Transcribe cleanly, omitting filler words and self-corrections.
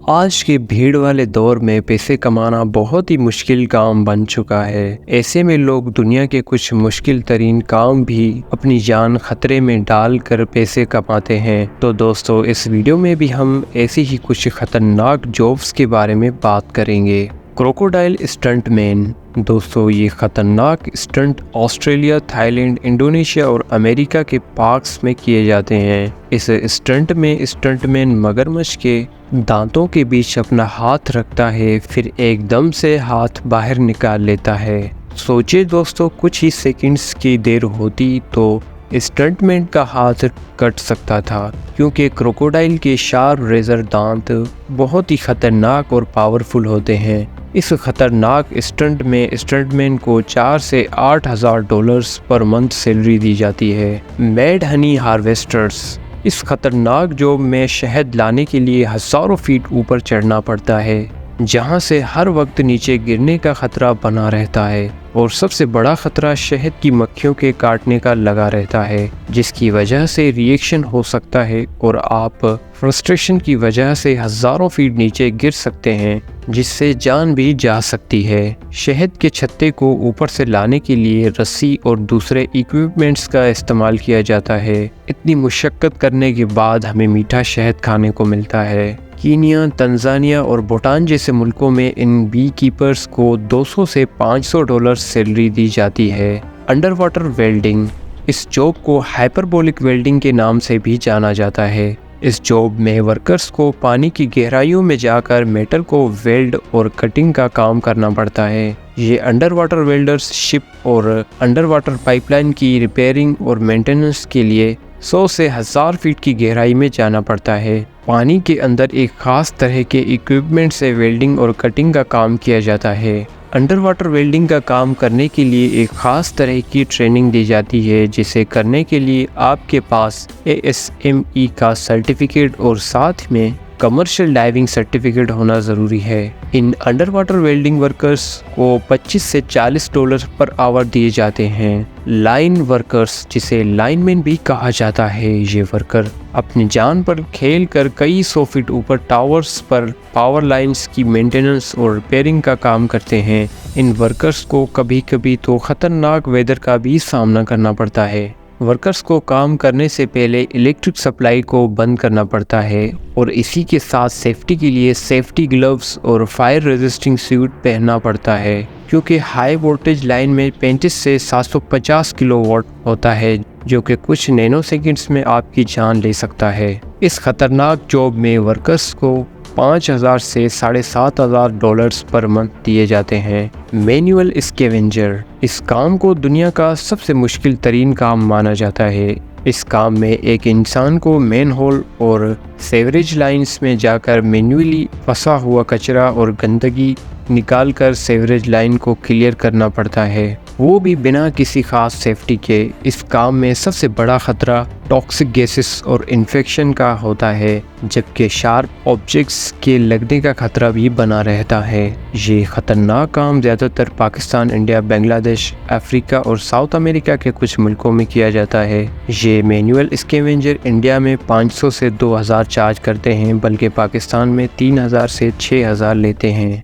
आज के भीड़ वाले दौर में पैसे कमाना बहुत ही मुश्किल काम बन चुका है। ऐसे में लोग दुनिया के कुछ मुश्किल तरीन काम भी अपनी जान खतरे में डाल कर पैसे कमाते हैं। तो दोस्तों, इस वीडियो में भी हम ऐसी ही कुछ खतरनाक जॉब्स के बारे में बात करेंगे। Crocodile stuntman. दोस्तों, ये खतरनाक स्टंट ऑस्ट्रेलिया, थाईलैंड, इंडोनेशिया और अमेरिका के पार्क्स में किए जाते हैं। इस स्टंट में स्टंटमैन मगरमच्छ के दांतों के बीच अपना हाथ रखता है, फिर एकदम से हाथ बाहर निकाल लेता है। सोचिए दोस्तों, कुछ ही सेकंड्स की देर होती तो स्टंटमैन का हाथ कट सकता था, क्योंकि क्रोकोडाइल के शार्प रेजर दांत बहुत ही खतरनाक और पावरफुल होते हैं। इस खतरनाक स्टंट में स्टंटमैन को 4 से 8 हज़ार डॉलर्स पर मंथ सैलरी दी जाती है। Mad Honey harvesters. इस खतरनाक जॉब में शहद लाने के लिए हज़ारों फीट ऊपर चढ़ना पड़ता है, जहां से हर वक्त नीचे गिरने का खतरा बना रहता है। और सबसे बड़ा खतरा शहद की मक्खियों के काटने का लगा रहता है, जिसकी वजह से रिएक्शन हो सकता है और आप फ्रस्ट्रेशन की वजह से हज़ारों फीट नीचे गिर सकते हैं, जिससे जान भी जा सकती है। शहद के छत्ते को ऊपर से लाने के लिए रस्सी और दूसरे इक्विपमेंट्स का इस्तेमाल किया जाता है। इतनी मुशक्क़त करने के बाद हमें मीठा शहद खाने को मिलता है। कीनिया, तंजानिया और भूटान जैसे मुल्कों में इन बी कीपर्स को 200 से 500 डॉलर सैलरी दी जाती है। Under water welding. इस जॉब को हाइपरबोलिक वेल्डिंग के नाम से भी जाना जाता है। इस जॉब में वर्कर्स को पानी की गहराइयों में जाकर मेटल को वेल्ड और कटिंग का काम करना पड़ता है। ये अंडर वाटर वेल्डर्स शिप और अंडर वाटर पाइपलाइन की रिपेयरिंग और मेंटेनेंस के लिए 100 से 1000 फीट की गहराई में जाना पड़ता है। पानी के अंदर एक खास तरह के इक्विपमेंट से वेल्डिंग और कटिंग का काम किया जाता है। अंडर वाटर वेल्डिंग का काम करने के लिए एक खास तरह की ट्रेनिंग दी जाती है, जिसे करने के लिए आपके पास ASME का सर्टिफिकेट और साथ में कमर्शियल डाइविंग सर्टिफिकेट होना ज़रूरी है। In under water welding workers को 25 से 40 डॉलर पर आवर दिए जाते हैं। लाइन वर्कर्स, जिसे लाइनमैन भी कहा जाता है, ये वर्कर अपनी जान पर खेल कर कई 100 फीट ऊपर टावर्स पर पावर लाइंस की मेंटेनेंस और रिपेयरिंग का काम करते हैं। इन वर्कर्स को कभी कभी तो खतरनाक वेदर का भी सामना करना पड़ता है। वर्कर्स को काम करने से पहले इलेक्ट्रिक सप्लाई को बंद करना पड़ता है और इसी के साथ सेफ्टी के लिए सेफ्टी ग्लव्स और फायर रेजिस्टिंग सूट पहनना पड़ता है, क्योंकि हाई वोल्टेज लाइन में 35 से 750 किलोवाट होता है, जो कि कुछ नैनो सेकंड्स में आपकी जान ले सकता है। इस खतरनाक जॉब में वर्कर्स को 5000 से 7500 डॉलर्स पर मंथ दिए जाते हैं। Manual scavenger. इस काम को दुनिया का सबसे मुश्किल तरीन काम माना जाता है। इस काम में एक इंसान को मेन होल और सेवरेज लाइंस में जाकर मैन्युअली फंसा हुआ कचरा और गंदगी निकालकर सेवरेज लाइन को क्लियर करना पड़ता है, वो भी बिना किसी खास सेफ्टी के। इस काम में सबसे बड़ा खतरा टॉक्सिक गैसेस और इन्फेक्शन का होता है, जबकि शार्प ऑब्जेक्ट्स के लगने का खतरा भी बना रहता है। ये खतरनाक काम ज़्यादातर पाकिस्तान, इंडिया, बांग्लादेश, अफ्रीका और साउथ अमेरिका के कुछ मुल्कों में किया जाता है। ये मैनुअल स्कैवेंजर इंडिया में 500 से 2000 चार्ज करते हैं, बल्कि पाकिस्तान में 3000 से 6000 लेते हैं।